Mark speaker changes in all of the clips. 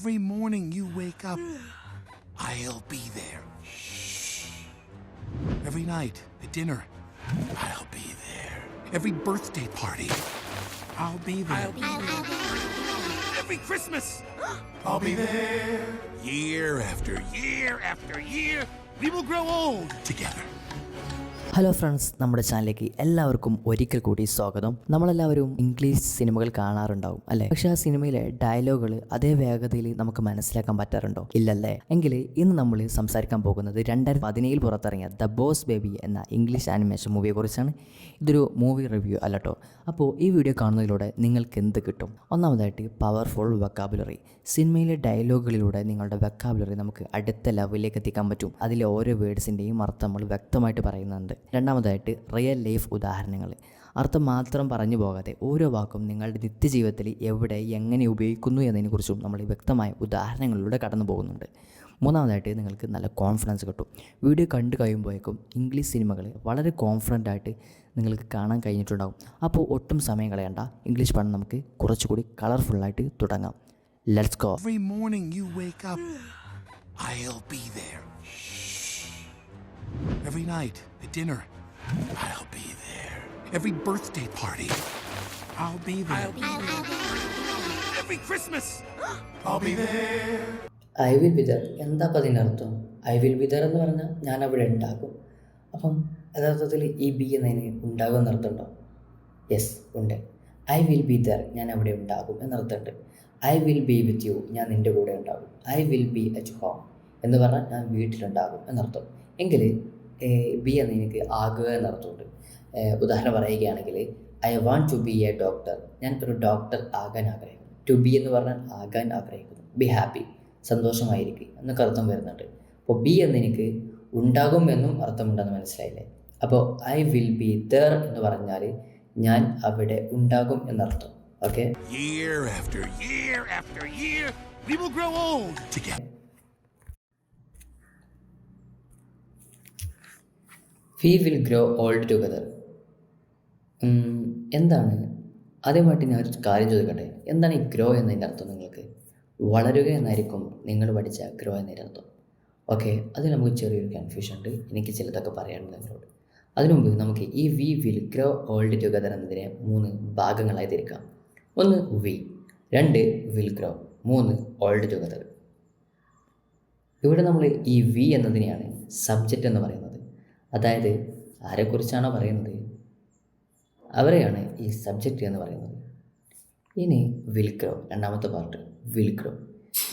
Speaker 1: Every morning you wake up, I'll be there. Shh. Every night at dinner, I'll be there. Every birthday party, I'll be there. Every Christmas, I'll be there. Year after year after year, we will grow old together.
Speaker 2: Hello friends, നമ്മുടെ ചാനലിലേക്ക് എല്ലാവർക്കും ഒരിക്കൽ കൂടി സ്വാഗതം. നമ്മളെല്ലാവരും English സിനിമകൾ കാണാറുണ്ടാവും അല്ലേ? പക്ഷെ ആ സിനിമയിലെ ഡയലോഗുകൾ അതേ വേഗതയിൽ നമുക്ക് മനസ്സിലാക്കാൻ പറ്റാറുണ്ടോ? ഇല്ലല്ലേ? എങ്കിൽ ഇന്ന് നമ്മൾ സംസാരിക്കാൻ പോകുന്നത് 2017 പുറത്തിറങ്ങിയ ദ ബോസ് ബേബി എന്ന ഇംഗ്ലീഷ് ആനിമേഷൻ മൂവിയെ കുറിച്ചാണ്. ഇതൊരു മൂവി റിവ്യൂ അല്ലട്ടോ. അപ്പോൾ ഈ വീഡിയോ കാണുന്നതിലൂടെ നിങ്ങൾക്ക് എന്ത് കിട്ടും? ഒന്നാമതായിട്ട് പവർഫുൾ വെക്കാബുലറി. സിനിമയിലെ ഡയലോഗുകളിലൂടെ നിങ്ങളുടെ വെക്കാബുലറി നമുക്ക് അടുത്ത ലെവലിലേക്ക് എത്തിക്കാൻ പറ്റും. അതിലെ ഓരോ വേർഡ്സിൻ്റെയും അർത്ഥം നമ്മൾ വ്യക്തമായിട്ട് പറയുന്നുണ്ട്. രണ്ടാമതായിട്ട് റിയൽ ലൈഫ് ഉദാഹരണങ്ങൾ. അർത്ഥം മാത്രം പറഞ്ഞു പോകാതെ ഓരോ വാക്കും നിങ്ങളുടെ നിത്യജീവിതത്തിൽ എവിടെ എങ്ങനെ ഉപയോഗിക്കുന്നു എന്നതിനെക്കുറിച്ചും നമ്മൾ വ്യക്തമായ ഉദാഹരണങ്ങളിലൂടെ കടന്നു പോകുന്നുണ്ട്. മൂന്നാമതായിട്ട് നിങ്ങൾക്ക് നല്ല കോൺഫിഡൻസ് കിട്ടും. വീഡിയോ കണ്ടു കഴിയുമ്പോഴേക്കും ഇംഗ്ലീഷ് സിനിമകൾ വളരെ കോൺഫിഡൻ്റ് ആയിട്ട് നിങ്ങൾക്ക് കാണാൻ കഴിഞ്ഞിട്ടുണ്ടാകും. അപ്പോൾ ഒട്ടും സമയം കളയണ്ട, ഇംഗ്ലീഷ് പഠനം നമുക്ക് കുറച്ചുകൂടി കളർഫുള്ളായിട്ട് തുടങ്ങാം. Let's go.
Speaker 1: Every morning you wake up, I'll be there. Shh. Every night at dinner, I'll be there. Every birthday party, I'll be there. Every Christmas, I'll be there.
Speaker 2: I will be there. എന്താ അപ്പം അതിൻ്റെ അർത്ഥം? I will be there എന്ന് പറഞ്ഞാൽ ഞാൻ അവിടെ ഉണ്ടാകും. അപ്പം യഥാർത്ഥത്തിൽ ഈ ബി എന്നതിന് ഉണ്ടാകും എന്നർത്ഥമുണ്ടോ? യെസ്, ഉണ്ട്. ഐ വിൽ ബി ദർ, ഞാൻ അവിടെ ഉണ്ടാകും എന്നർത്ഥമുണ്ട്. I will be with you, ഞാൻ നിൻ്റെ കൂടെ ഉണ്ടാകും. I will be at home എന്ന് പറഞ്ഞാൽ ഞാൻ വീട്ടിലുണ്ടാകും എന്നർത്ഥം. എങ്കിൽ ബി എന്ന എനിക്ക് ആകുക എന്നർത്ഥമുണ്ട്. ഉദാഹരണം പറയുകയാണെങ്കിൽ I want to be a doctor, ഞാൻ ഒരു ഡോക്ടർ ആകാൻ ആഗ്രഹിക്കുന്നു. ടു ബി എന്ന് പറഞ്ഞാൽ ആകാൻ ആഗ്രഹിക്കുന്നു. ബി ഹാപ്പി, സന്തോഷമായിരിക്കും എന്നൊക്കെ അർത്ഥം വരുന്നുണ്ട്. അപ്പോൾ ബി എന്നെനിക്ക് ഉണ്ടാകും എന്നും അർത്ഥമുണ്ടെന്ന് മനസ്സിലായില്ലേ? അപ്പോൾ ഐ വിൽ ബി ദർ എന്ന് പറഞ്ഞാൽ ഞാൻ അവിടെ ഉണ്ടാകും എന്നർത്ഥം. Okay,
Speaker 1: Year after year after year, we will grow old together.
Speaker 2: V will grow old together. എന്താണ്? ആദ്യമായിട്ട് ഞാൻ ഒരു കാര്യം ചോദിക്കട്ടെ, എന്താണ് ഈ ഗ്രോ എന്നതിൻ്റെ അർത്ഥം? നിങ്ങൾക്ക് വളരുക എന്നായിരിക്കും നിങ്ങൾ പഠിച്ച ഗ്രോ എന്നതിൻ്റെ അർത്ഥം. ഓക്കെ, അതിൽ നമുക്ക് ചെറിയൊരു കൺഫ്യൂഷൻ ഉണ്ട്. എനിക്ക് ചിലതൊക്കെ പറയാനുണ്ട് നിങ്ങളോട്. അതിനു മുമ്പ് നമുക്ക് ഈ we will grow old together എന്നതിനെ 3 ഭാഗങ്ങളായി തിരിക്കാം. 1 we, 2 will grow, 3 old together. ഇവിടെ നമ്മൾ ഈ വി എന്നതിനെയാണ് സബ്ജക്റ്റ് എന്ന് പറയുന്നത്. അതായത് ആരെക്കുറിച്ചാണോ പറയുന്നത് അവരെയാണ് ഈ സബ്ജക്റ്റ് എന്ന് പറയുന്നത്. ഇനി വിൽ ഗ്രോ, രണ്ടാമത്തെ പാർട്ട് വിൽ ഗ്രോ.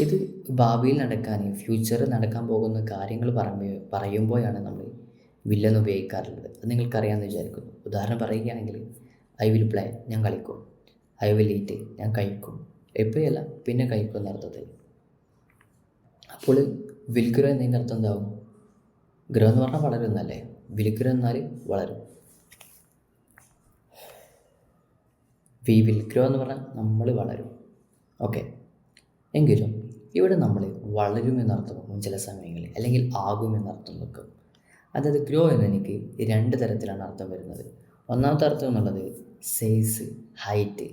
Speaker 2: ഇത് ഭാവിയിൽ നടക്കാൻ, ഫ്യൂച്ചറിൽ നടക്കാൻ പോകുന്ന കാര്യങ്ങൾ പറയുമ്പോഴാണ് നമ്മൾ വില്ലെന്ന് ഉപയോഗിക്കാറുള്ളത്. അത് നിങ്ങൾക്കറിയാമെന്ന് വിചാരിക്കുന്നു. ഉദാഹരണം പറയുകയാണെങ്കിൽ ഐ വിൽ പ്ലേ, ഞാൻ കളിക്കും. ഐ വിൽ ഈറ്റ്, ഞാൻ കഴിക്കും. എപ്പോഴല്ല, പിന്നെ കഴിക്കും എന്ന അർത്ഥത്തിൽ. അപ്പോൾ വിൽ ഗ്രോ എന്നതിൻ്റെ അർത്ഥം എന്താവും? ഗ്രോ എന്ന് പറഞ്ഞാൽ വളരുന്നല്ലേ. വിൽ ഗ്രോ എന്നാൽ വളരും. വി വിൽ ഗ്രോ എന്ന് പറഞ്ഞാൽ നമ്മൾ വളരും. ഓക്കെ, എങ്കിലും ഇവിടെ നമ്മൾ വളരും എന്നർത്ഥം വെക്കും ചില സമയങ്ങളിൽ, അല്ലെങ്കിൽ ആകും എന്നർത്ഥം വെക്കും. അതായത് ഗ്രോ എന്നെനിക്ക് 2 തരത്തിലാണ് അർത്ഥം വരുന്നത്. ഒന്നാമത്തെ അർത്ഥം എന്നുള്ളത് സൈസ്, ഹൈറ്റ്.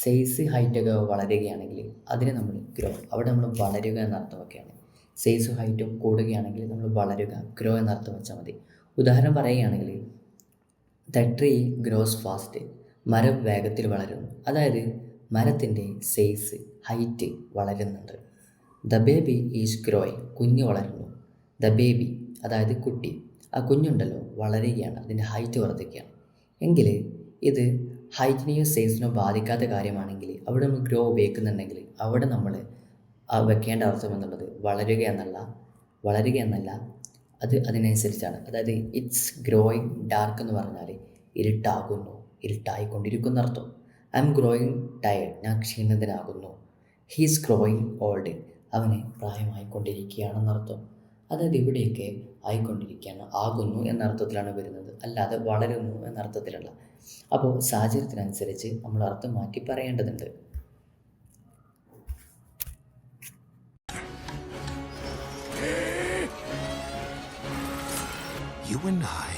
Speaker 2: സൈസ്, ഹൈറ്റൊക്കെ വളരുകയാണെങ്കിൽ അതിന് നമ്മൾ ഗ്രോ, അവിടെ നമ്മൾ വളരുക എന്നർത്ഥമൊക്കെയാണ്. സൈസും ഹൈറ്റും കൂടുകയാണെങ്കിൽ നമ്മൾ വളരുക, ഗ്രോ എന്നർത്ഥം വെച്ചാൽ മതി. ഉദാഹരണം പറയുകയാണെങ്കിൽ ദ ട്രീ ഗ്രോസ് ഫാസ്റ്റ്, മരം വേഗത്തിൽ വളരുന്നു. അതായത് മരത്തിൻ്റെ സൈസ്, ഹൈറ്റ് വളരുന്നുണ്ട്. ദ ബേബി ഈസ് ഗ്രോയിങ്, കുഞ്ഞ് വളരുന്നു. ദ ബേബി അതായത് കുട്ടി, ആ കുഞ്ഞുണ്ടല്ലോ വളരുകയാണ്, അതിൻ്റെ ഹൈറ്റ് വർദ്ധിക്കുകയാണ്. എങ്കിൽ ഇത് ഹൈറ്റിനെയോ സൈസിനോ ബാധിക്കാത്ത കാര്യമാണെങ്കിൽ അവിടെ നമ്മൾ ഗ്രോ ഉപയോഗിക്കുന്നുണ്ടെങ്കിൽ അവിടെ നമ്മൾ വെക്കേണ്ട അർത്ഥം എന്നുള്ളത് വളരുക എന്നല്ല, അത് അതിനനുസരിച്ചാണ്. അതായത് ഇറ്റ്സ് ഗ്രോയിങ് ഡാർക്ക് എന്ന് പറഞ്ഞാൽ ഇരുട്ടാകുന്നു, ഇരുട്ടായിക്കൊണ്ടിരിക്കുന്ന അർത്ഥം. ഐ എം ഗ്രോയിങ് ടയർഡ്, ഞാൻ ക്ഷീണിതനാകുന്നു. ഹീസ് ഗ്രോയിങ് ഓൾഡ്, അവന് പ്രായമായിക്കൊണ്ടിരിക്കുകയാണെന്നർത്ഥം. അതായത് ഇവിടെയൊക്കെ ആയിക്കൊണ്ടിരിക്കുകയാണ്, ആകുന്നു എന്നർത്ഥത്തിലാണ് വരുന്നത്, അല്ലാതെ വളരുന്നു എന്നർത്ഥത്തിലല്ല. അപ്പോൾ സാഹചര്യത്തിനനുസരിച്ച് നമ്മൾ അർത്ഥം മാറ്റി പറയേണ്ടതുണ്ട്.
Speaker 1: You and I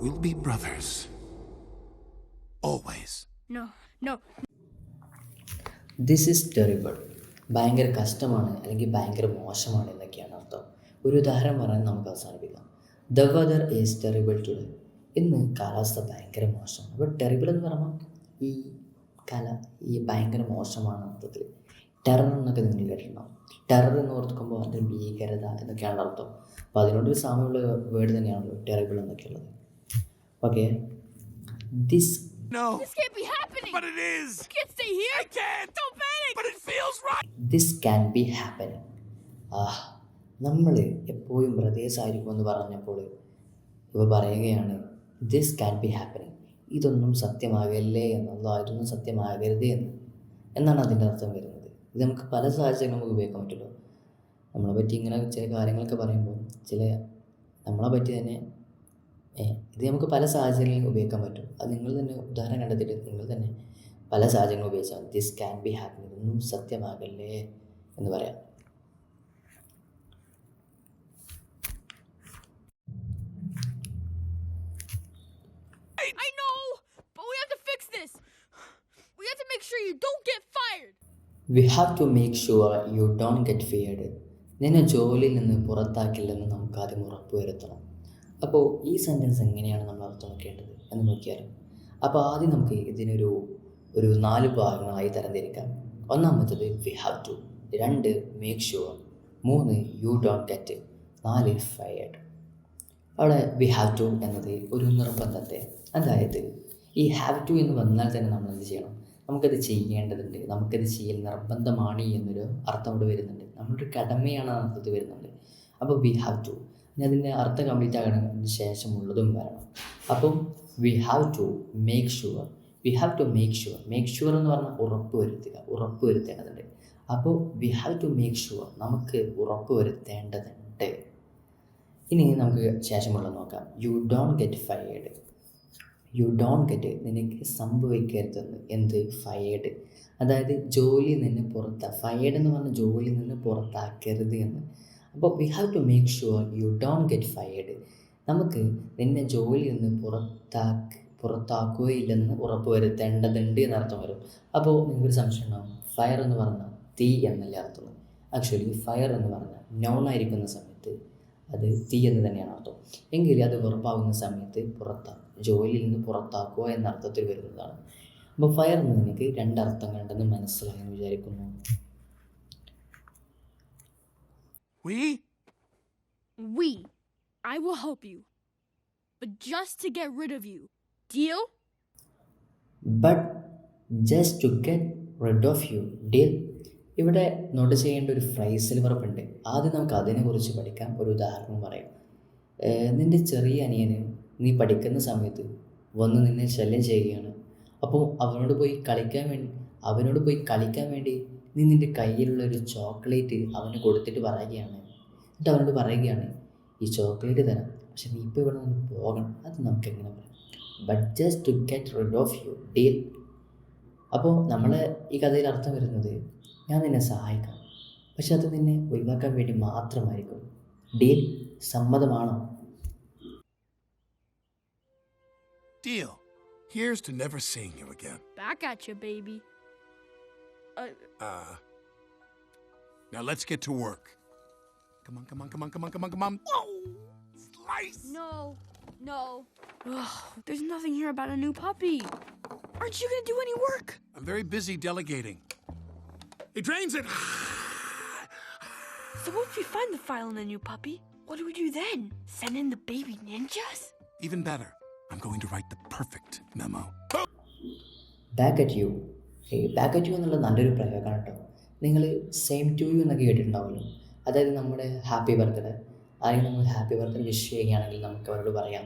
Speaker 1: will be brothers. Always.
Speaker 3: No, No.
Speaker 2: This is terrible. ഭയങ്കര കഷ്ടമാണ് അല്ലെങ്കിൽ ഭയങ്കര മോശമാണ് എന്നൊക്കെയാണ് അർത്ഥം. ഒരു ഉദാഹരണം പറഞ്ഞാൽ നമുക്ക് അവസാനിപ്പിക്കാം. The weather is terrible today. ഇന്ന് കാലാവസ്ഥ ഭയങ്കര മോശമാണ്. അപ്പോൾ ടെറിബിൾ എന്ന് പറഞ്ഞാൽ ഈ ഭയങ്കര മോശമാണ് അർത്ഥത്തിൽ. ടെറർ എന്നൊക്കെ നിങ്ങൾ കേട്ടിട്ടുണ്ടാവും. ടെറർ എന്ന് ഓർക്കുമ്പോൾ അതിൻ്റെ ഭീകരത എന്നൊക്കെയാണ് അർത്ഥം. അപ്പോൾ അതിനോടൊരു സാമ്യമുള്ള വേർഡ് തന്നെയാണല്ലോ ടെറിബിൾ എന്നൊക്കെയുള്ളത്. Okay, this
Speaker 1: No.
Speaker 3: This can't be happening.
Speaker 1: But it is.
Speaker 3: You can't stay here.
Speaker 1: I can't.
Speaker 3: Don't panic.
Speaker 1: But it feels right.
Speaker 2: This can be happening. നമ്മൾ എപ്പോഴും ബ്രദേഴ്സായിരിക്കുമെന്ന് പറഞ്ഞപ്പോൾ ഇവ പറയുകയാണ് ദിസ് ക്യാൻ ബി ഹാപ്പനിങ്. ഇതൊന്നും സത്യമാകല്ലേ എന്നോ ഇതൊന്നും സത്യമാകരുതേ എന്നാണ് അതിൻ്റെ അർത്ഥം വരുന്നത്. ഇത് നമുക്ക് പല സാഹചര്യങ്ങളും നമുക്ക് ഉപയോഗിക്കാൻ പറ്റുമല്ലോ. നമ്മളെ പറ്റി ഇങ്ങനെ ചില കാര്യങ്ങളൊക്കെ പറയുമ്പോൾ നമ്മളെ പറ്റി തന്നെ ഇത് നമുക്ക് പല സാഹചര്യങ്ങളിലും ഉപയോഗിക്കാൻ പറ്റും. അത് നിങ്ങൾ തന്നെ ഉദാഹരണം കണ്ടെത്തിയിട്ട് നിങ്ങൾ തന്നെ പല സാഹചര്യങ്ങളും ഉപയോഗിച്ചാൽ ദിസ് ക്യാൻ ബി ഹാപ്പി, ഇതൊന്നും സത്യമാകല്ലേ എന്ന് പറയാം.
Speaker 3: I know, but we have to fix this. We have to make sure you don't get fired.
Speaker 2: We have to make sure you don't get fired. നിന്നെ ജോലിയിൽ നിന്ന് പുറത്താക്കില്ലെന്ന് നമുക്ക് ആദ്യം ഉറപ്പ് വരുത്തണം. അപ്പോൾ ഈ സെൻറ്റൻസ് എങ്ങനെയാണ് നമ്മൾ അർത്ഥമാക്കേണ്ടത് എന്ന് നോക്കിയാലും, അപ്പോൾ ആദ്യം നമുക്ക് ഇതിനൊരു 4 ഭാഗങ്ങളായി തരംതിരിക്കാം. ഒന്നാമത്തത് we have to, 2 make sure, 3 you don't get, 4 fired. അവിടെ വി ഹാവ് ടു എന്നത് ഒരു നിർബന്ധത്തെ, അതായത് ഈ ഹാവ് ടു എന്ന് വന്നാൽ തന്നെ നമ്മൾ എന്ത് ചെയ്യണം, നമുക്കത് ചെയ്യേണ്ടതുണ്ട്, നമുക്കത് ചെയ്യൽ നിർബന്ധമാണ് എന്നൊരു അർത്ഥം ഇവിടെ വരുന്നുണ്ട്. നമ്മളൊരു കടമയാണ് അർത്ഥത്തിൽ വരുന്നുണ്ട്. അപ്പോൾ വി ഹാവ് ടു, ഇനി അതിൻ്റെ അർത്ഥം കംപ്ലീറ്റ് ആകണമെങ്കിൽ ശേഷമുള്ളതും വരണം. അപ്പം we have to make sure, we have to make sure. Make sure എന്ന് പറഞ്ഞാൽ ഉറപ്പ് വരുത്തേണ്ടതുണ്ട്. അപ്പോൾ we have to make sure, നമുക്ക് ഉറപ്പ് വരുത്തേണ്ടതുണ്ട്. ഇനി നമുക്ക് ശേഷമുള്ളത് നോക്കാം. You don't get fired. You don't get, നിനക്ക് സംഭവിക്കരുതെന്ന്. എന്ത്? ഫയേർഡ്, അതായത് ജോലിയിൽ നിന്ന് ഫയേർഡ് എന്ന് പറഞ്ഞാൽ ജോലിയിൽ നിന്ന് പുറത്താക്കരുത് എന്ന്. അപ്പോൾ we have to make sure you don't get fired, നമുക്ക് നിന്നെ ജോലിയിൽ നിന്ന് പുറത്താക്കുകയില്ലെന്ന് ഉറപ്പ് വരുത്തേണ്ടതുണ്ട് എന്നർത്ഥം വരും. അപ്പോൾ നിങ്ങൾക്കൊരു സംശയം ഉണ്ടാവും, ഫയർ എന്ന് പറഞ്ഞാൽ തീ എന്നല്ലേ അർത്ഥം. ആക്ച്വലി ഫയർ എന്ന് പറഞ്ഞാൽ നൗണായിരിക്കുന്ന സമയത്ത് അത് തീ എന്ന് തന്നെയാണ് അർത്ഥം. എങ്കിൽ അത് വെറുപ്പാകുന്ന സമയത്ത് ജോലിയിൽ നിന്ന് പുറത്താക്കുക എന്ന അർത്ഥത്തിൽ വരുന്നതാണ്. അപ്പോൾ ഫയർ എന്ന് എനിക്ക് 2 അർത്ഥങ്ങളുണ്ടെന്ന് മനസ്സിലായെന്ന് വിചാരിക്കുന്നു.
Speaker 3: We. I will help you. But just to get rid of you. Deal?
Speaker 2: But just to get rid of you, deal. ഇവിടെ നോട്ട് ചെയ്യേണ്ട ഒരു ഫ്രൈസൽ വെർബുണ്ട്. ആദ്യം നമുക്ക് അതിനെക്കുറിച്ച് പഠിക്കാം. ഒരു ഉദാഹരണം പറയാം. നിൻ്റെ ചെറിയ അനിയന് നീ പഠിക്കുന്ന സമയത്ത് വന്ന് നിന്നെ ശല്യം ചെയ്യുകയാണ്. അപ്പോൾ അവനോട് പോയി കളിക്കാൻ വേണ്ടി നീ നിൻ്റെ കയ്യിലുള്ള ഒരു ചോക്ലേറ്റ് അവന് കൊടുത്തിട്ട് അവനോട് പറയുകയാണ് ഈ ചോക്ലേറ്റ് തരാം, പക്ഷെ നീ ഇപ്പോൾ ഇവിടെ നിന്ന് പോകണം. അത് നമുക്ക് എങ്ങനെ പറയാം? But just to get rid of you, deal. അപ്പോൾ നമ്മൾ ഈ കഥയിൽ അർത്ഥം വരുന്നത്, ഞാൻ നിന്നെ സഹായിക്കാം, പക്ഷെ അത് നിന്നെ ഒഴിവാക്കാൻ വേണ്ടി മാത്രമായിരിക്കും. Deal, സമ്മതമാണോ?
Speaker 1: Deal. Here's to never seeing you again.
Speaker 3: Back at you, baby.
Speaker 1: Now let's get to work. Come on. Whoa! Slice!
Speaker 3: No. Ugh, there's nothing here about a new puppy. Aren't you gonna do any work?
Speaker 1: I'm very busy delegating. He drains it.
Speaker 3: So what if we find the file in the new puppy? What do we do then? Send in the baby ninjas?
Speaker 1: Even better. I'm going to write the perfect memo.
Speaker 2: Back at you. Back at you എന്നുള്ള നല്ലൊരു പ്രയോഗമാണ് കേട്ടോ. നിങ്ങൾ same to you എന്നൊക്കെ കേട്ടിട്ടുണ്ടാവുമല്ലോ. അതായത് നമ്മുടെ happy birthday, അല്ലെങ്കിൽ നമ്മൾ ഹാപ്പി ബർത്ത്ഡേ വിഷ് ചെയ്യുകയാണെങ്കിൽ നമുക്ക് അവരോട് പറയാം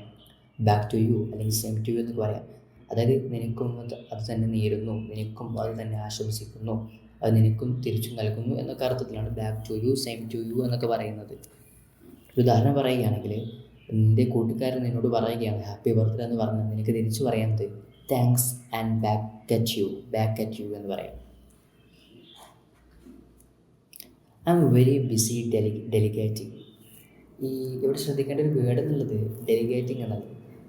Speaker 2: ബാക്ക് ടു യു അല്ലെങ്കിൽ സെയിം ടു യു എന്നൊക്കെ പറയാം. അതായത് നിനക്കും അത് തന്നെ നേരുന്നു, നിനക്കും അത് തന്നെ ആശംസിക്കുന്നു, അത് നിനക്കും തിരിച്ചു നൽകുന്നു എന്നൊക്കെ അർത്ഥത്തിലാണ് back to you, same to you എന്നൊക്കെ പറയുന്നത്. ഒരു ഉദാഹരണം പറയുകയാണെങ്കിൽ, നിൻ്റെ കൂട്ടുകാരൻ നിന്നോട് പറയുകയാണ് ഹാപ്പി ബർത്ത്ഡേ എന്ന് പറഞ്ഞാൽ നിനക്ക് തിരിച്ചു പറയുന്നത് thanks and back at you എന്ന് പറയാം. I'm very busy delegating. ഇവിടെ ശ്രദ്ധിക്കേണ്ട ഒരു വേർഡ് എന്നുള്ളത് ഡെലിഗേറ്റിംഗ് എന്നത്.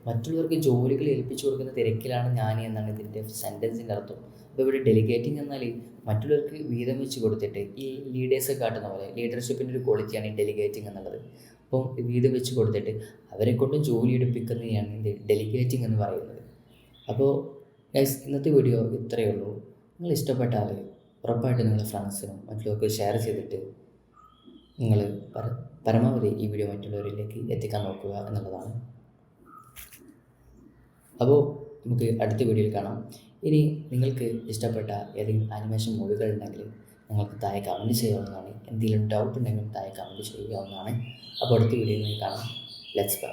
Speaker 2: മറ്റുള്ളവർക്ക് ജോലികൾ ഏൽപ്പിച്ചു കൊടുക്കുന്ന തിരക്കിലാണ് ഞാൻ എന്നാണ് ഇതിൻ്റെ സെൻറ്റൻസിൻ്റെ അർത്ഥം. അപ്പോൾ ഇവിടെ ഡെലിഗേറ്റിംഗ് എന്നാൽ മറ്റുള്ളവർക്ക് വീതം വെച്ച് കൊടുത്തിട്ട് ഈ ലീഡേഴ്സ് കാട്ടുന്ന പോലെ ലീഡർഷിപ്പിൻ്റെ ഒരു ക്വാളിറ്റിയാണ് ഈ ഡെലിഗേറ്റിംഗ് എന്നുള്ളത്. അപ്പം വീതം വെച്ച് കൊടുത്തിട്ട് അവരെ കൊണ്ടും ജോലി എടുപ്പിക്കുന്നതാണ് ഇത് ഡെലിഗേറ്റിംഗ് എന്ന് പറയുന്നത്. അപ്പോൾ ഗൈസ്, ഇന്നത്തെ വീഡിയോ ഇത്രയേ ഉള്ളൂ. നിങ്ങൾ ഇഷ്ടപ്പെട്ടാൽ ഉറപ്പായിട്ട് നിങ്ങളുടെ ഫ്രണ്ട്സിനും മറ്റുള്ളവർക്ക് ഷെയർ ചെയ്തിട്ട് നിങ്ങൾ പരമാവധി ഈ വീഡിയോ മറ്റുള്ളവരിലേക്ക് എത്തിക്കാൻ നോക്കുക എന്നുള്ളതാണ്. അപ്പോൾ നമുക്ക് അടുത്ത വീഡിയോയിൽ കാണാം. ഇനി നിങ്ങൾക്ക് ഇഷ്ടപ്പെട്ട ഏതെങ്കിലും ആനിമേഷൻ മൂവികൾ ഉണ്ടെങ്കിൽ നിങ്ങൾക്ക് താഴെ കമൻറ്റ് ചെയ്യാവുന്നതാണ്. എന്തെങ്കിലും ഡൗട്ട് ഉണ്ടെങ്കിലും താഴെ കമൻറ്റ് ചെയ്യാവുന്നതാണ്. അപ്പോൾ അടുത്ത വീഡിയോയിൽ കാണാം. Let's by.